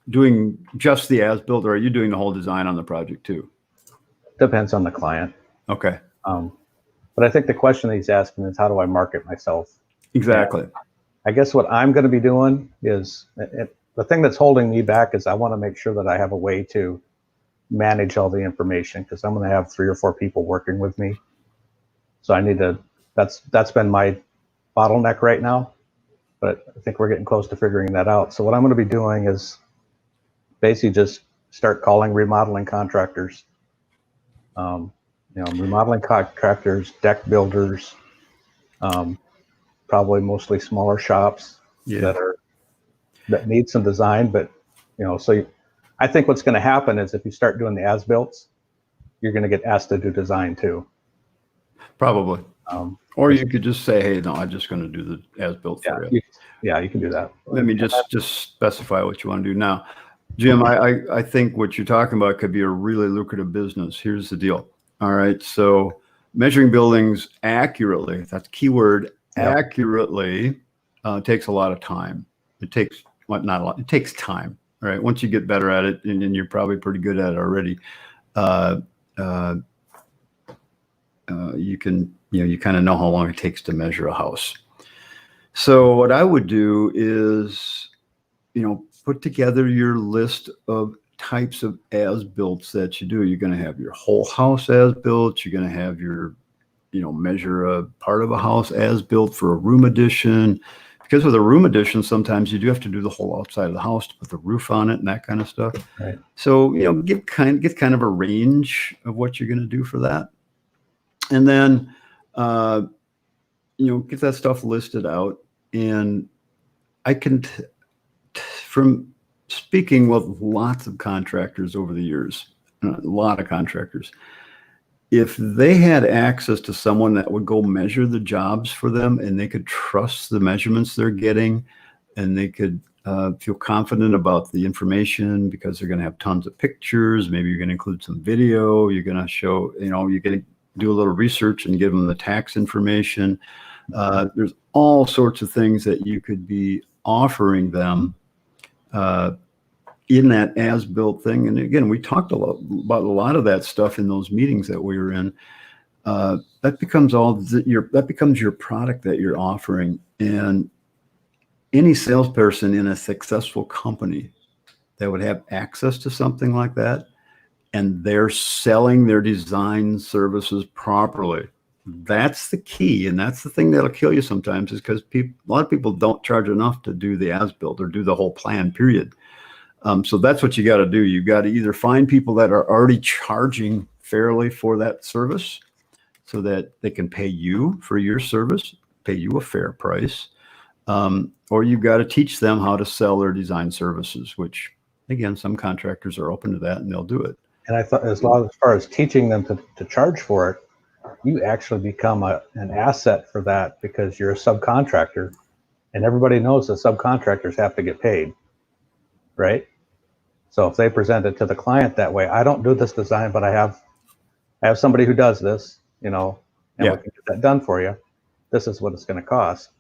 doing just the as-built, or are you doing the whole design on the project too? Depends on the client. Okay. But I think the question that he's asking is, how do I market myself? Exactly. And I guess what I'm going to be doing is, the thing that's holding me back is I want to make sure that I have a way to manage all the information, because I'm going to have 3 or 4 people working with me. So I need to, that's been my bottleneck right now, but I think we're getting close to figuring that out. So what I'm going to be doing is basically just start calling remodeling contractors, remodeling contractors, deck builders, probably mostly smaller shops that need some design. But I think what's going to happen is if you start doing the as-builts, you're going to get asked to do design too. Probably. Or you could just say, hey, no, I'm just going to do the as-built for you. You can do that. Let me just specify what you want to do now. Jim, I think what you're talking about could be a really lucrative business. Here's the deal. All right. So measuring buildings accurately, that's keyword, accurately, takes a lot of time. It takes, not a lot, it takes time. All right. Once you get better at it, and you're probably pretty good at it already, you can, you kind of know how long it takes to measure a house. So what I would do is put together your list of types of as-builts that you do. You're going to have your whole house as-built. You're going to have your, measure a part of a house as-built for a room addition. Because with a room addition, sometimes you do have to do the whole outside of the house to put the roof on it and that kind of stuff. Right. So, get kind of a range of what you're going to do for that. And then, get that stuff listed out. And I can, from speaking with lots of contractors over the years, a lot of contractors, if they had access to someone that would go measure the jobs for them and they could trust the measurements they're getting, and they could feel confident about the information because they're going to have tons of pictures, maybe you're going to include some video, you're going to show, you're going to do a little research and give them the tax information. There's all sorts of things that you could be offering them in that as-built thing. And again, we talked about a lot of that stuff in those meetings that we were in. That becomes your product that you're offering. And any salesperson in a successful company that would have access to something like that, and they're selling their design services properly, that's the key. And that's the thing that'll kill you sometimes, is because a lot of people don't charge enough to do the as-built or do the whole plan, period. So that's what you got to do. You got to either find people that are already charging fairly for that service so that they can pay you for your service, pay you a fair price, or you've got to teach them how to sell their design services, which, again, some contractors are open to that and they'll do it. And I thought, as far as teaching them to charge for it, you actually become an asset for that, because you're a subcontractor, and everybody knows that subcontractors have to get paid, right? So if they present it to the client that way, I don't do this design, but I have somebody who does this, and we can get that done for you. This is what it's going to cost.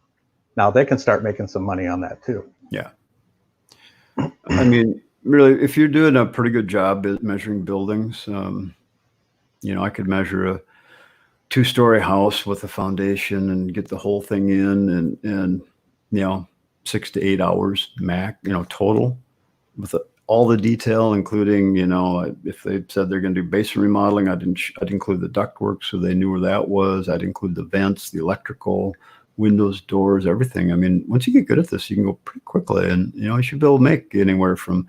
Now they can start making some money on that too. Yeah. I mean, really, if you're doing a pretty good job at measuring buildings, I could measure a 2-story house with a foundation and get the whole thing in 6 to 8 hours max, total, with all the detail, including, if they said they're going to do basement remodeling, I'd include the ductwork so they knew where that was. I'd include the vents, the electrical, windows, doors, everything. I mean, once you get good at this, you can go pretty quickly, and you should be able to make anywhere from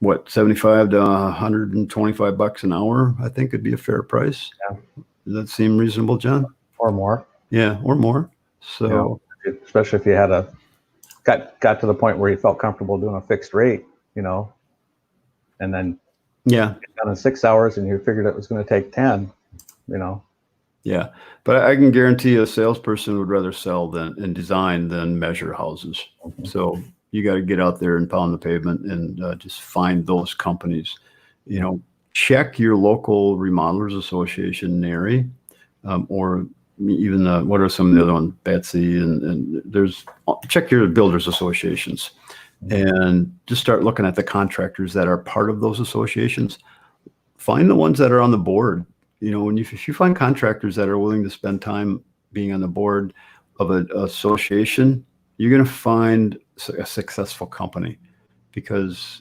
$75 to $125 an hour. I think it'd be a fair price. Yeah. Does that seem reasonable, John? Or more. Yeah, or more. So, especially if you had got to the point where you felt comfortable doing a fixed rate, and then get done in 6 hours, and you figured it was going to take 10, Yeah, but I can guarantee a salesperson would rather sell and design than measure houses. Mm-hmm. So you got to get out there and pound the pavement and just find those companies. Check your local remodelers association, NARI, or even what are some of the other ones, Betsy, and check your builders associations, and just start looking at the contractors that are part of those associations. Find the ones that are on the board. If you find contractors that are willing to spend time being on the board of an association, you're going to find a successful company, because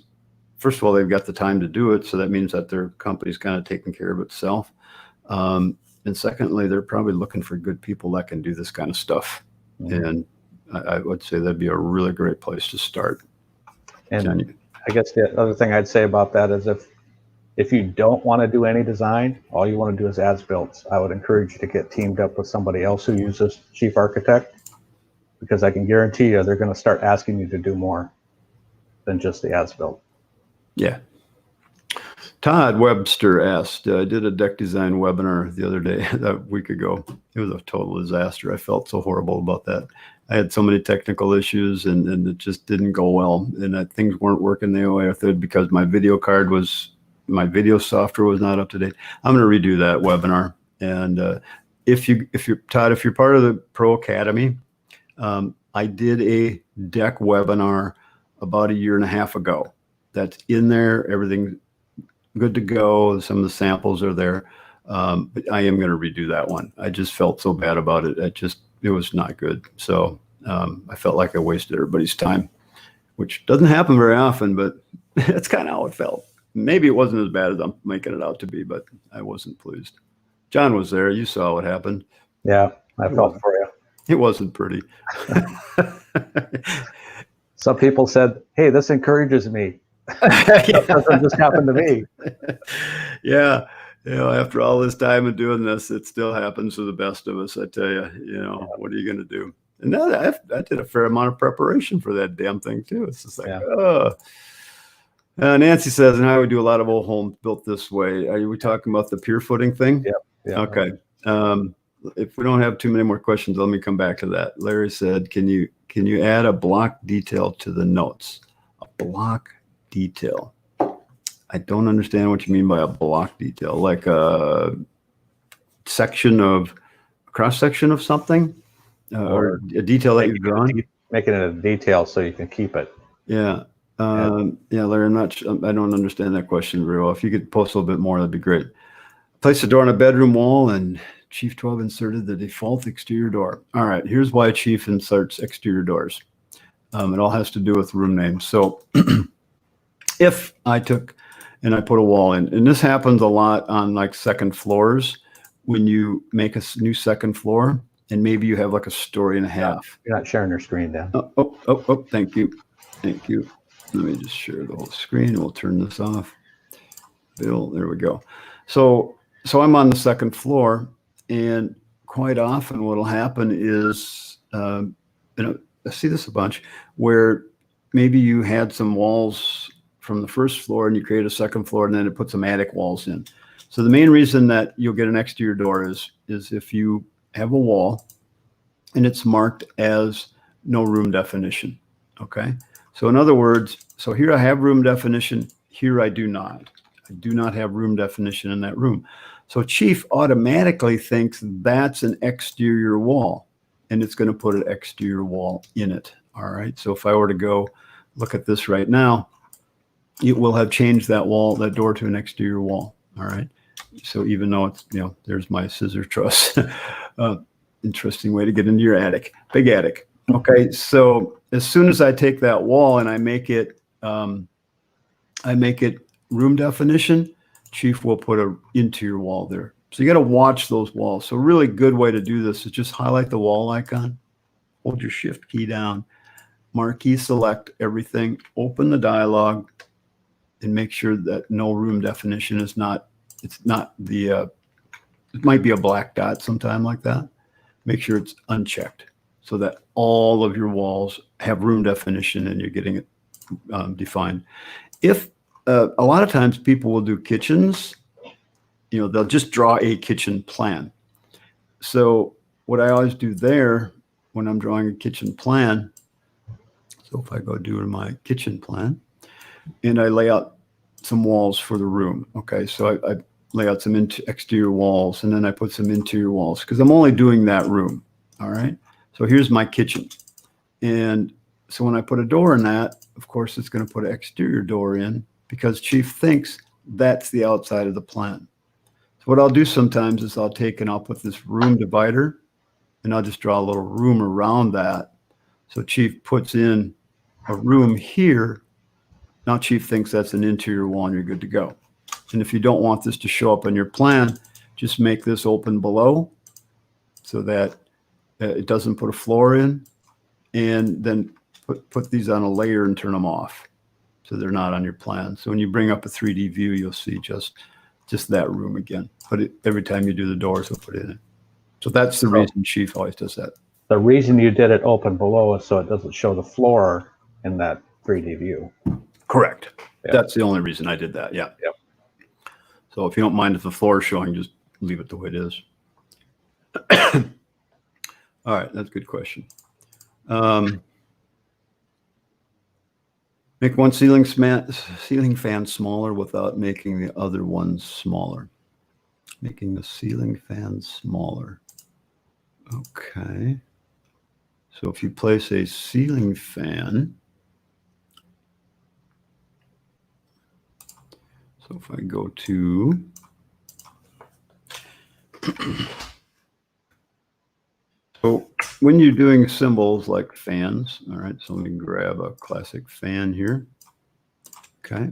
first of all, they've got the time to do it. So that means that their company's kind of taking care of itself. And secondly, they're probably looking for good people that can do this kind of stuff. Mm-hmm. And I would say that'd be a really great place to start. And I guess the other thing I'd say about that is if you don't want to do any design, all you want to do is as-built, I would encourage you to get teamed up with somebody else who uses chief architect, because I can guarantee you they're going to start asking you to do more than just the as-built. Yeah. Todd Webster asked, I did a deck design webinar the other day, a week ago. It was a total disaster. I felt so horrible about that. I had so many technical issues, and it just didn't go well. And things weren't working the way I thought, because my video software was not up to date. I'm going to redo that webinar. And if you're Todd, if you're part of the Pro Academy, I did a deck webinar about 1.5 years ago. That's in there. Everything's good to go. Some of the samples are there. But I am going to redo that one. I just felt so bad about it. It was not good. So I felt like I wasted everybody's time. which doesn't happen very often, but that's kind of how it felt. Maybe it wasn't as bad as I'm making it out to be, but I wasn't pleased. John was there. You saw what happened. Yeah, I felt for you. It wasn't pretty. Some people said, "Hey, this encourages me." That doesn't just happen to me. Yeah. After all this time of doing this, it still happens to the best of us. I tell you, what are you going to do? And now I did a fair amount of preparation for that damn thing too. It's just like, Nancy says, and I would do a lot of old homes built this way. Are we talking about the pier footing thing? Yeah. Okay. If we don't have too many more questions, let me come back to that. Larry said, can you add a block detail to the notes? A block detail. I don't understand what you mean by a block detail, like a cross section of something, or a detail that you've drawn. Making it a detail so you can keep it. Yeah. Larry, I don't understand that question very well. If you could post a little bit more, that'd be great. Place a door on a bedroom wall, and Chief 12 inserted the default exterior door. All right, here's why Chief inserts exterior doors. It all has to do with room names. So if I took and I put a wall in, and this happens a lot on like second floors, when you make a new second floor, and maybe you have like a story and a half. You're not sharing your screen, Dan. Oh, thank you. Let me just share the whole screen, and we'll turn this off. Bill, there we go. So I'm on the second floor, and quite often what'll happen is, I see this a bunch, where maybe you had some walls from the first floor and you create a second floor, and then it put some attic walls in. So the main reason that you'll get an exterior door is if you have a wall and it's marked as no room definition. Okay. So in other words, so here I have room definition, here I do not. I do not have room definition in that room. So Chief automatically thinks that's an exterior wall, and it's going to put an exterior wall in it. All right. So if I were to go look at this right now, it will have changed that door to an exterior wall. All right. So even though it's, there's my scissor truss. Interesting way to get into your attic, big attic. Okay. So as soon as I take that wall and I make it room definition, Chief will put an interior wall there. So you got to watch those walls. So a really good way to do this is just highlight the wall icon, hold your shift key down, marquee select everything, open the dialog, and make sure that no room definition is not, it's not the, it might be a black dot sometime like that. Make sure it's unchecked so that all of your walls have room definition and you're getting it defined. If a lot of times people will do kitchens, they'll just draw a kitchen plan. So what I always do there when I'm drawing a kitchen plan, so if I go do my kitchen plan and I lay out some walls for the room. Okay. So I lay out some exterior walls, and then I put some interior walls because I'm only doing that room. All right. So here's my kitchen. And so when I put a door in that, of course, it's going to put an exterior door in because Chief thinks that's the outside of the plan. So what I'll do sometimes is I'll take and I'll put this room divider, and I'll just draw a little room around that. So Chief puts in a room here. Now Chief thinks that's an interior wall and you're good to go. And if you don't want this to show up on your plan, just make this open below so that it doesn't put a floor in, and then put these on a layer and turn them off so they're not on your plan. So when you bring up a 3D view, you'll see just that room again. Put it every time you do the doors, we'll put it in. So that's the reason Chief always does that. The reason you did it open below is so it doesn't show the floor in that 3D view. Correct. Yep. That's the only reason I did that. Yeah. Yep. So if you don't mind if the floor is showing, just leave it the way it is. All right. That's a good question. Make one ceiling fan smaller without making the other ones smaller. Making the ceiling fan smaller. Okay. So if you place a ceiling fan, so if I go to so when you're doing symbols like fans, all right, so let me grab a classic fan here. Okay.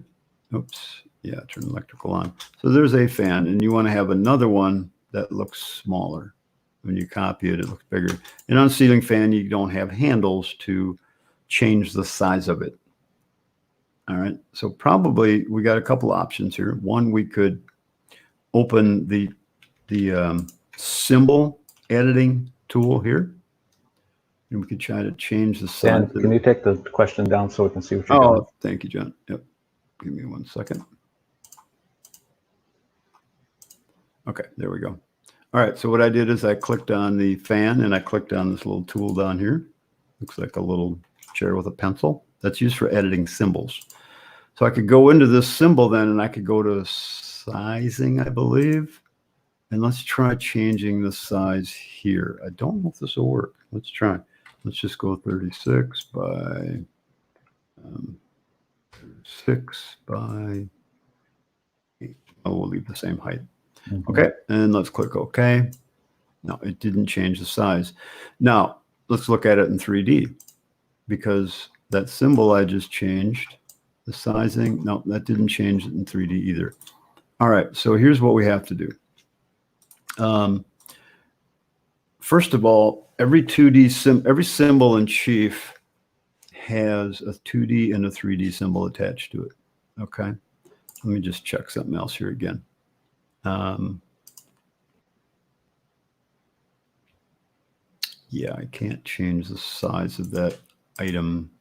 Oops. Yeah, turn electrical on. So there's a fan, and you want to have another one that looks smaller. When you copy it, it looks bigger. And on ceiling fan, you don't have handles to change the size of it. All right. So probably we got a couple options here. One, we could open the symbol editing tool here, and we could try to change the size. Dan, can you take the question down so we can see what you're doing? Oh, thank you, John. Yep. Give me 1 second. Okay, there we go. All right, so what I did is I clicked on the fan and I clicked on this little tool down here. Looks like a little chair with a pencil. That's used for editing symbols. So I could go into this symbol then and I could go to sizing, I believe. And let's try changing the size here. I don't know if this will work. Let's try. Let's just go 36 by 6 by 8. Oh, we'll leave the same height. Mm-hmm. Okay, and let's click OK. No, it didn't change the size. Now, let's look at it in 3D, because that symbol I just changed, the sizing, no, that didn't change it in 3D either. All right, so here's what we have to do. First of all, every symbol in Chief has a 2D and a 3D symbol attached to it. Okay, let me just check something else here again. Yeah, I can't change the size of that item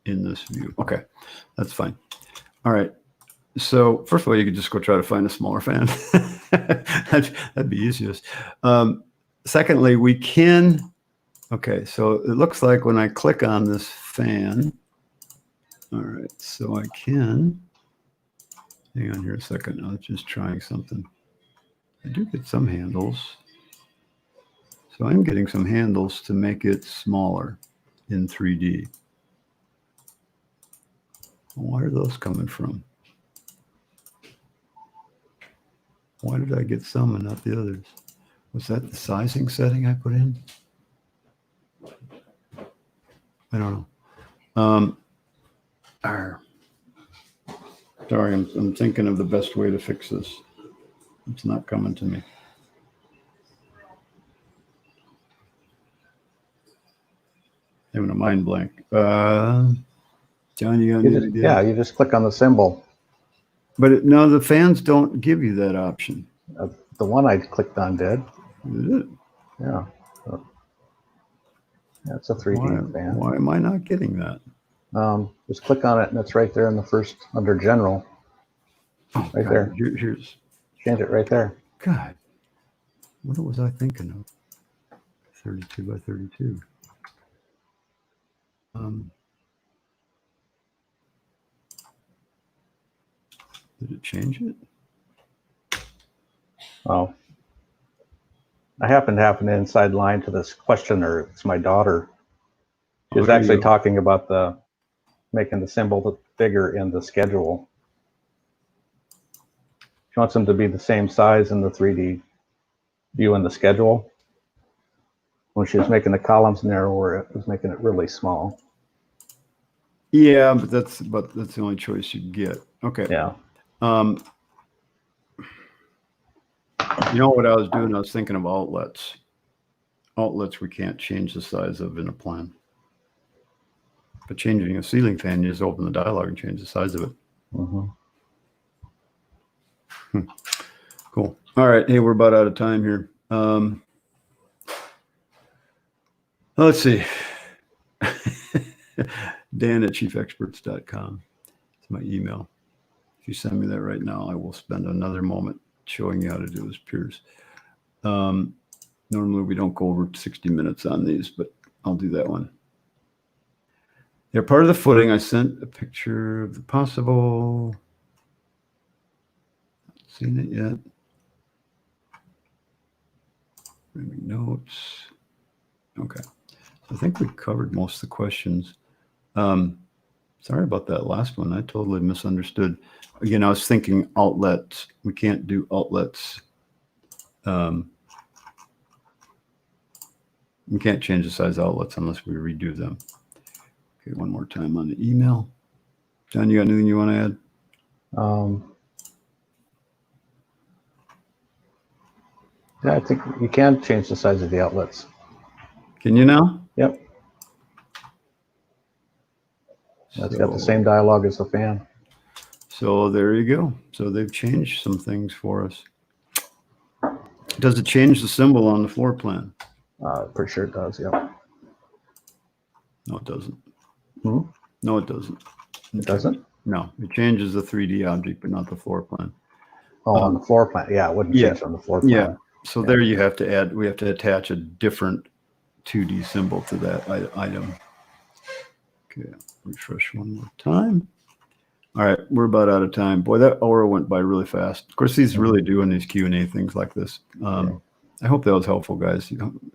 in this view. Okay, that's fine. All right. So first of all, you could just go try to find a smaller fan. That'd be easiest. Secondly, we can, okay, so it looks like when I click on this fan, all right, so I can, hang on here a second. I was just trying something. I do get some handles. So I'm getting some handles to make it smaller in 3D. Why are those coming from? Why did I get some and not the others? Was that the sizing setting I put in? I don't know. Sorry, I'm thinking of the best way to fix this. It's not coming to me. Having a mind blank. John, you got any idea? Yeah, you just click on the symbol. But no, the fans don't give you that option. The one I clicked on did. Is it? Yeah. Yeah, it's a 3D fan. Why am I not getting that? Just click on it, and it's right there in the first, under General. Oh, right God, there. Here's. Change it right there. God, what was I thinking of? 32 by 32. Did it change it? Oh. I happen to have an inside line to this questioner. It's my daughter. She was actually talking about making the symbol bigger in the schedule. She wants them to be the same size in the 3D view in the schedule. When she was making the columns narrower, it was making it really small. Yeah, but that's the only choice you get. Okay. Yeah. You know what I was doing? I was thinking of outlets. Outlets we can't change the size of in a plan. But changing a ceiling fan, you just open the dialog and change the size of it. Mm-hmm. Cool. All right. Hey, we're about out of time here. Let's see. Dan@chiefexperts.com. It's my email. If you send me that right now, I will spend another moment showing you how to do this, Piers. Normally we don't go over 60 minutes on these, but I'll do that one. They're part of the footing. I sent a picture of the possible. Not seen it yet. Framing notes. Okay. I think we covered most of the questions. Sorry about that last one. I totally misunderstood. Again, I was thinking outlets. We can't do outlets You can't change the size outlets unless we redo them. Okay, one more time on the email. John, you got anything you want to add? Yeah, I think you can change the size of the outlets. Can you now? Yep. That's got the same dialogue as the fan. So there you go. So they've changed some things for us. Does it change the symbol on the floor plan? Pretty sure it does, yeah. No, it doesn't. Hmm? No, it doesn't. It doesn't? No, it changes the 3D object, but not the floor plan. Oh, on the floor plan. Yeah, it wouldn't change on the floor plan. Yeah. So there you have to add, we have to attach a different 2D symbol to that item. Okay, refresh one more time. All right, we're about out of time. Boy, that hour went by really fast. Of course, these really doing these Q&A things like this. I hope that was helpful, guys.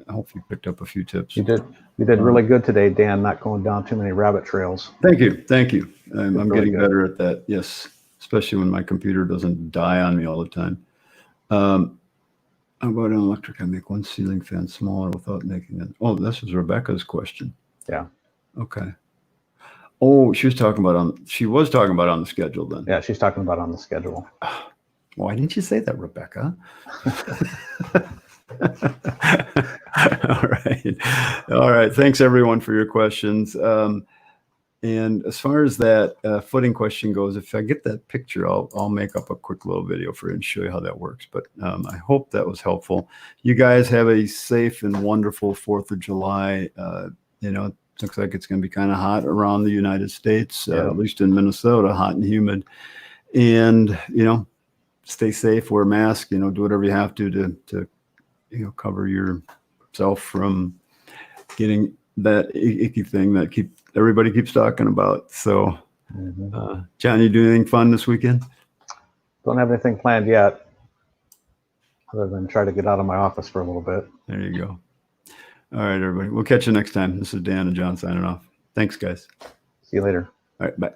I hope you picked up a few tips. You did really good today, Dan, not going down too many rabbit trails. Thank you. Thank you. I'm really getting good. better at that. Yes, especially when my computer doesn't die on me all the time. How about an electric? I make one ceiling fan smaller without making it. Oh, this was Rebecca's question. Yeah. Okay. Oh, she was talking about on the schedule then. Yeah, she's talking about on the schedule. Why didn't you say that, Rebecca? All right. Thanks everyone for your questions. And as far as that footing question goes, if I get that picture, I'll make up a quick little video for it and show you how that works. But I hope that was helpful. You guys have a safe and wonderful 4th of July. It looks like it's going to be kind of hot around the United States, at least in Minnesota, hot and humid. And, stay safe, wear a mask, do whatever you have to cover yourself from getting that icky thing that everybody keeps talking about. So, John, you do anything fun this weekend? Don't have anything planned yet, other than try to get out of my office for a little bit. There you go. All right, everybody. We'll catch you next time. This is Dan and John signing off. Thanks, guys. See you later. All right, bye.